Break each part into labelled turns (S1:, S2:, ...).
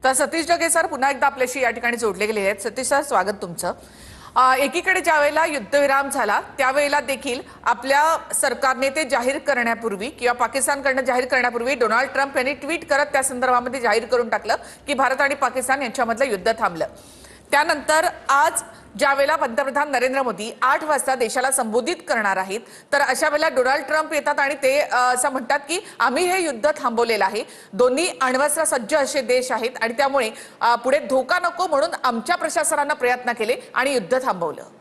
S1: तर सतीश ढगे सर पुन्हा एकदा आपल्याशी या ठिकाणी जोडले गेले आहेत। सतीश सर, स्वागत तुमचं। एकीकडे ज्यावेळेला युद्धविराम झाला त्यावेळेला देखील आपल्या सरकारने ते जाहीर करण्यापूर्वी किंवा पाकिस्तानकडून जाहीर करण्यापूर्वी डोनाल्ड ट्रम्प यांनी ट्विट करत त्या संदर्भामध्ये जाहीर करून टाकलं की भारत आणि पाकिस्तान यांच्यामधलं युद्ध थांबलं। त्यानंतर आज ज्यावेळेला पंतप्रधान नरेंद्र मोदी 8 वाजता देशाला संबोधित करणार आहेत, तर अशा वेळेला डोनाल्ड ट्रम्प येतात आणि ते असं म्हणतात की आम्ही हे युद्ध थांबवलेलं आहे। दोन्ही अण्वस्त्र सज्ज असे देश आहेत आणि त्यामुळे पुढे धोका नको म्हणून आमच्या प्रशासनाने प्रयत्न केले आणि युद्ध थांबवलं।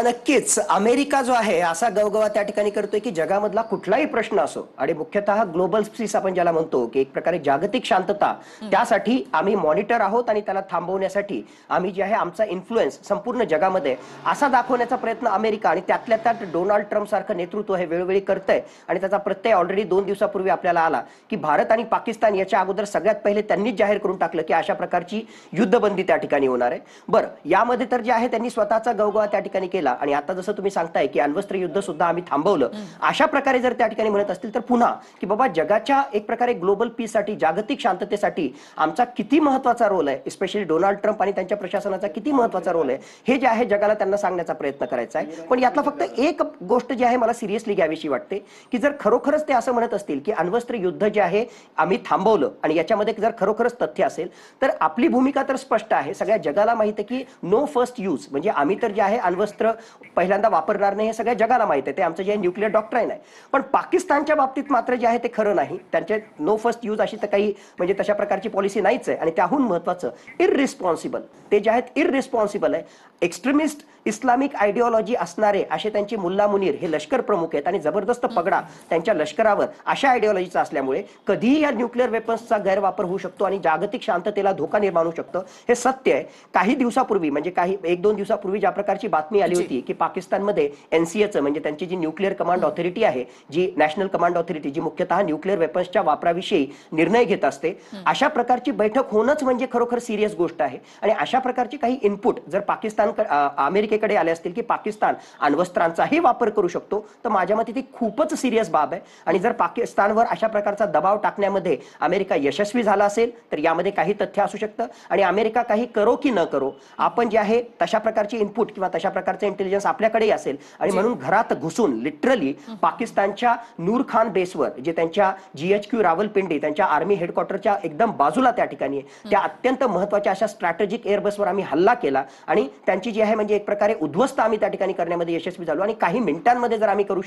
S2: नक्कीच अमेरिका जो आहे असा गवगवा त्या ठिकाणी करतोय की जगामधला कुठलाही प्रश्न असो आणि मुख्यतः ग्लोबल पीस आपण ज्याला म्हणतो की एक प्रकारे जागतिक शांतता, त्यासाठी आम्ही मॉनिटर आहोत आणि त्याला थांबवण्यासाठी आम्ही जे आहे आमचा इन्फ्लुएन्स संपूर्ण जगामध्ये असा दाखवण्याचा प्रयत्न अमेरिका आणि त्यातल्या त्यात डोनाल्ड ट्रम्प सारखं नेतृत्व हे वेळोवेळी करतंय। आणि त्याचा प्रत्यय ऑलरेडी 2 दिवसापूर्वी आपल्याला आला की भारत आणि पाकिस्तान याच्या अगोदर सगळ्यात पहिले त्यांनीच जाहीर करून टाकलं की अशा प्रकारची युद्धबंदी त्या ठिकाणी होणार आहे। बरं, यामध्ये तर जे आहे त्यांनी स्वतःचा गवगवा त्या ठिकाणी केला आणि आता जसं तुम्ही सांगताय की अण्वस्त्र युद्ध सुद्धा आम्ही थांबवलं, अशा प्रकारे जर त्या ठिकाणी म्हणत असतील तर पुन्हा की बाबा जगाच्या एक प्रकारे ग्लोबल पीस साठी, जागतिक शांततेसाठी आमचा किती महत्त्वाचा रोल आहे, स्पेशली डोनाल्ड ट्रम्प आणि त्यांच्या प्रशासनाचा किती महत्त्वाचा रोल आहे, हे जे आहे जगाला त्यांना सांगण्याचा प्रयत्न करायचा आहे। पण यातला फक्त एक गोष्ट जी आहे मला सिरियसली घ्यावीशी वाटते की जर खरोखरच ते असं म्हणत असतील की अण्वस्त्र युद्ध जे आहे आम्ही थांबवलं आणि याच्यामध्ये जर खरोखरच तथ्य असेल तर आपली भूमिका तर स्पष्ट आहे, सगळ्या जगाला माहिती आहे की नो फर्स्ट यूज, म्हणजे आम्ही तर जे आहे अण्वस्त्र पहिल्यांदा वापरणार नाही हे सगळ्या जगाला माहिती आहे, ते आमचं जे न्यूक्लिअर डॉक्ट्राईन आहे। पण पाकिस्तानच्या बाबतीत मात्र जे आहे ते खरं नाही, त्यांचे नो फर्स्ट यूज अशी तर काही म्हणजे तशा प्रकारची पॉलिसी नाहीच आहे। आणि त्याहून महत्त्वाचं इररिस्पॉन्सिबल, ते जे आहेत इररिस्पॉन्सिबल आहे, एक्स्ट्रीमिस्ट इस्लामिक आयडिओलॉजी असणारे असे त्यांचे मुल्ला मुनीर हे लष्कर प्रमुख आहेत आणि जबरदस्त पगडा त्यांच्या लष्करावर अशा आयडिओलॉजीचा असल्यामुळे कधीही या न्यूक्लिअर वेपन्सचा गैरवापर होऊ शकतो आणि जागतिक शांततेला धोका निर्माण होऊ शकतो, हे सत्य आहे। काही दिवसापूर्वी म्हणजे काही 1-2 दिवसापूर्वी ज्या प्रकारची बातमी आली होती की पाकिस्तानमध्ये एनसीएचं म्हणजे त्यांची जी न्यूक्लिअर कमांड ऑथॉरिटी आहे, जी नॅशनल कमांड ऑथॉरिटी जी मुख्यतः न्यूक्लिअर वेपन्सच्या वापराविषयी निर्णय घेत असते, अशा प्रकारची बैठक होणंच म्हणजे खरोखर सिरियस गोष्ट आहे। आणि अशा प्रकारची काही इनपुट जर पाकिस्तान अमेरिकेकडे आले असतील की पाकिस्तान अण्वस्त्रांचाही वापर करू शकतो, तर माझ्या मते ती खूपच सिरियस बाब आहे। आणि जर पाकिस्तानवर अशा प्रकारचा दबाव टाकण्यामध्ये अमेरिका यशस्वी झाला असेल तर यामध्ये काही तथ्य असू शकतं आणि अमेरिका काही करो की न करो, आपण जे आहे तशा प्रकारची इनपुट किंवा तशा प्रकारचे इंटेलिजन्स आपल्याकडे असेल आणि म्हणून घरात घुसून लिटरली पाकिस्तानच्या नूर खान बेसवर, जे त्यांच्या GHQ रावलपिंडी त्यांच्या आर्मी हेडक्वार्टरच्या एकदम बाजूला त्या ठिकाणी आहे, त्या अत्यंत महत्त्वाच्या अशा स्ट्रॅटेजिक एअरबसवर आम्ही हल्ला केला आणि त्यांची जी आहे म्हणजे एक प्रकारे उद्ध्वस्त आम्ही त्या ठिकाणी करण्यामध्ये यशस्वी झालो। आणि काही मिनिटांमध्ये जर आम्ही करू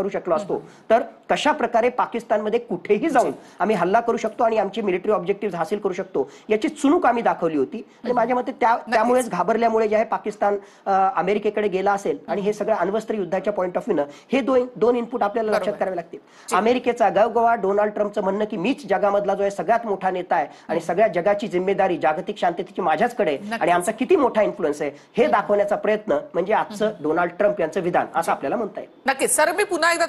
S2: शकलो असतो तर कशा प्रकारे पाकिस्तानमध्ये कुठेही जाऊन आम्ही हल्ला करू शकतो आणि आमची मिलिटरी ऑब्जेक्टिव्ह हासिल करू शकतो याची चुणूक आम्ही दाखवली होती। आणि माझ्या मते त्यामुळेच घाबरल्यामुळे जे आहे पाकिस्तान अमेरिकेकडे गेला असेल आणि हे सगळं अण्वस्त्र युद्धाच्या पॉईंट ऑफ व्ह्यूनं हे दोन इनपुट आपल्याला लक्षात करावे लागतील। अमेरिकेचा गवगवा, डोनाल्ड ट्रम्पचं म्हणणं की मीच जगामधला जो आहे सगळ्यात मोठा नेता आहे आणि सगळ्या जगाची जिम्मेदारी जागतिक शांततेची माझ्याचकडे आणि आमचा किती मोठा इन्फ्लुएन्स आहे हे दाखवण्याचा प्रयत्न म्हणजे आजचं डोनाल्ड ट्रम्प यांचं विधान असं आपल्याला म्हणता येईल।
S1: नक्कीच सर, मी पुन्हा एकदा